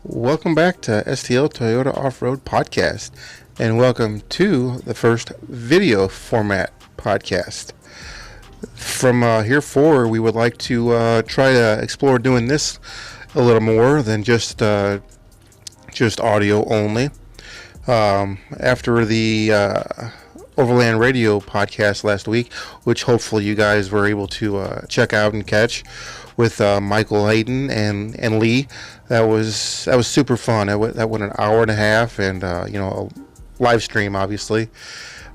Welcome back to STL Toyota Off-Road Podcast, and welcome to the first video format podcast. From here forward, we would like to try to explore doing this a little more than just audio only. After the Overland Radio podcast last week, which hopefully you guys were able to check out and catch, with Michael Hayden and Lee. That was super fun. That went an hour and a half, and a live stream, obviously,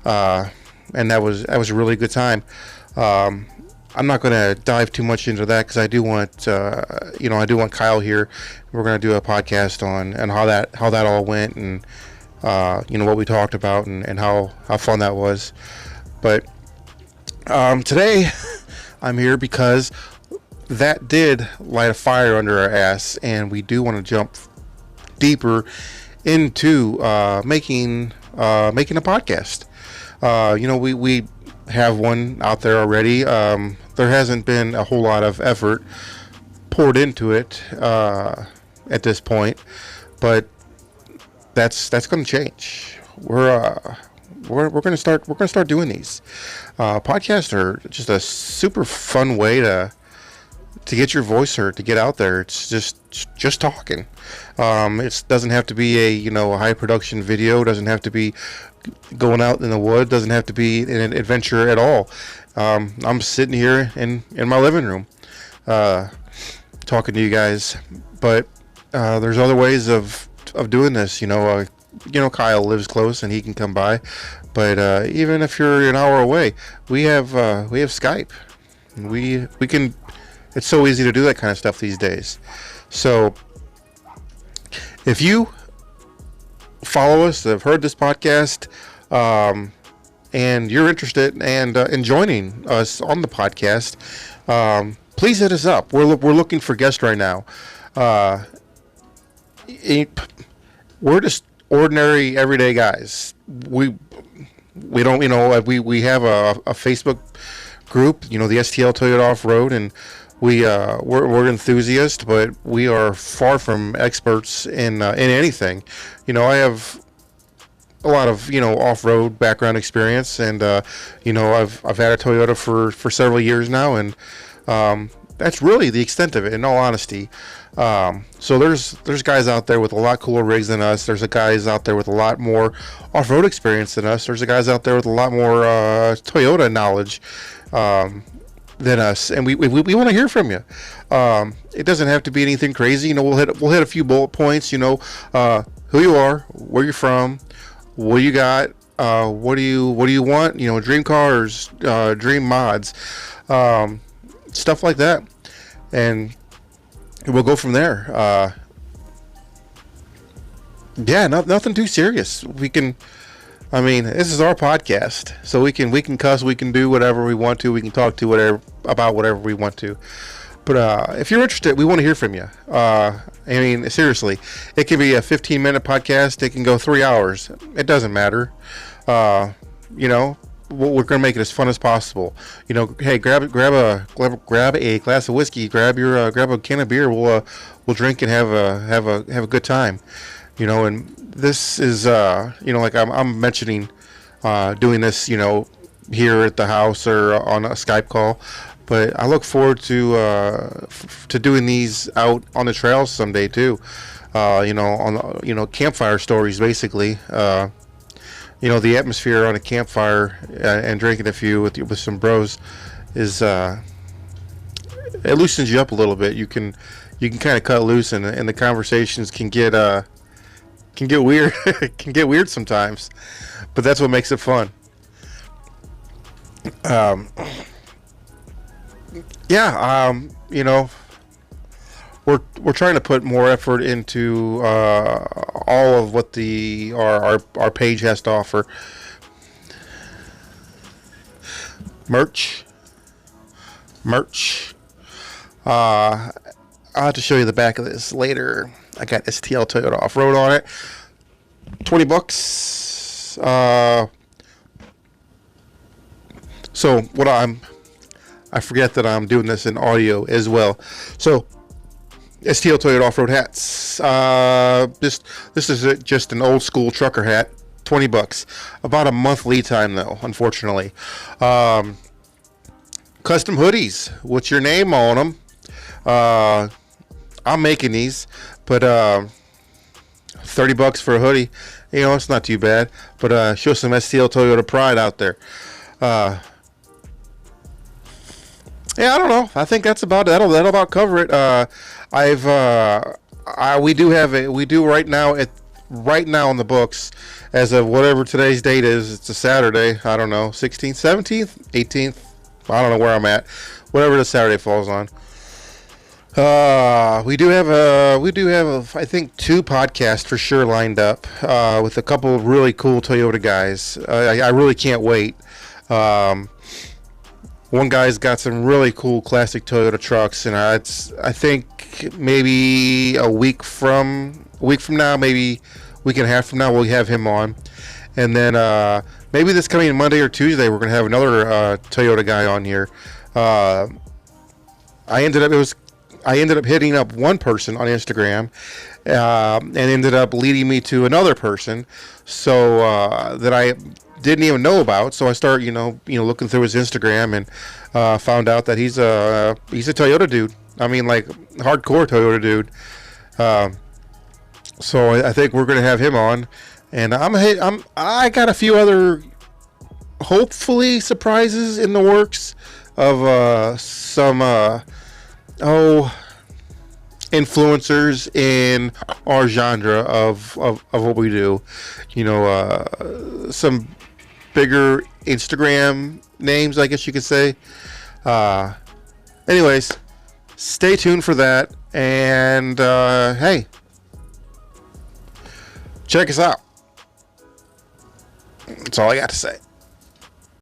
and that was a really good time. I'm not going to dive too much into that because I do want Kyle here. We're going to do a podcast on how that all went, and what we talked about, and how fun that was. But today I'm here because that did light a fire under our ass, and we do want to jump deeper into making a podcast. We have one out there already. There hasn't been a whole lot of effort poured into it at this point, but that's going to change. We're going to start doing these. Podcasts are just a super fun way to get your voice heard, to get out there. It's just talking. It doesn't have to be a high production video. It doesn't have to be going out in the wood. It doesn't have to be an adventure at all. I'm sitting here in my living room talking to you guys, but there's other ways of doing this. Kyle lives close and he can come by, but even if you're an hour away, we have Skype. We can. It's so easy to do that kind of stuff these days. So if you follow us, have heard this podcast, and you're interested in joining us on the podcast, please hit us up. We're looking for guests right now. We're just ordinary, everyday guys. We don't, we have a Facebook group, the STL Toyota Off-Road, and we're enthusiasts, but we are far from experts in anything. I have a lot of off-road background experience, and I've had a Toyota for several years now, and that's really the extent of it, in all honesty. So there's guys out there with a lot cooler rigs than us. There's guys out there with a lot more off-road experience than us. There's guys out there with a lot more Toyota knowledge than us, and we want to hear from you. It doesn't have to be anything crazy. We'll hit a few bullet points. Who you are, where you're from, what you got, what do you want? Dream cars, dream mods, stuff like that, and we'll go from there. Nothing too serious. This is our podcast, so we can cuss, we can do whatever we want to, we can talk to about whatever we want to. But if you're interested, we want to hear from you. Seriously, it can be a 15-minute podcast. It can go 3 hours. It doesn't matter. We're going to make it as fun as possible. Hey, grab a glass of whiskey, grab a can of beer. We'll drink and have a good time. And this is like I'm mentioning doing this here at the house or on a Skype call, but I look forward to doing these out on the trails someday too. On campfire stories, basically. The atmosphere on a campfire and drinking a few with some bros is it loosens you up a little bit. You can kind of cut loose, and the conversations can get weird. It can get weird sometimes, but that's what makes it fun. We're trying to put more effort into all of what our page has to offer. Merch. I'll have to show you the back of this later. I got STL Toyota Off-Road on it. $20. So I forget that I'm doing this in audio as well. So STL Toyota off-road hats. This is just an old school trucker hat, $20. About a month lead time though, unfortunately. Custom hoodies with your name on them. I'm making these, but $30 for a hoodie, you know, it's not too bad. But show some STL Toyota pride out there. Yeah, I don't know. I think that's about it. That'll about cover it. We do right now in the books, as of whatever today's date is. It's a Saturday. I don't know, 16th, 17th, 18th. I don't know where I'm at. Whatever the Saturday falls on. We do have I think 2 podcasts for sure lined up with a couple of really cool Toyota guys. I really can't wait. One guy's got some really cool classic Toyota trucks, and I think maybe a week from now, maybe week and a half from now, we'll have him on. And then maybe this coming Monday or Tuesday, we're gonna have another Toyota guy on here. I ended up hitting up one person on Instagram, and ended up leading me to another person, so that I didn't even know about. So I started, looking through his Instagram, and found out that he's a Toyota dude. I mean, like, hardcore Toyota dude. So I think we're gonna have him on, and I got a few other hopefully surprises in the works of some influencers in our genre of what we do. Some bigger Instagram names, I guess you could say. Anyways, stay tuned for that, and hey, check us out. That's all I got to say.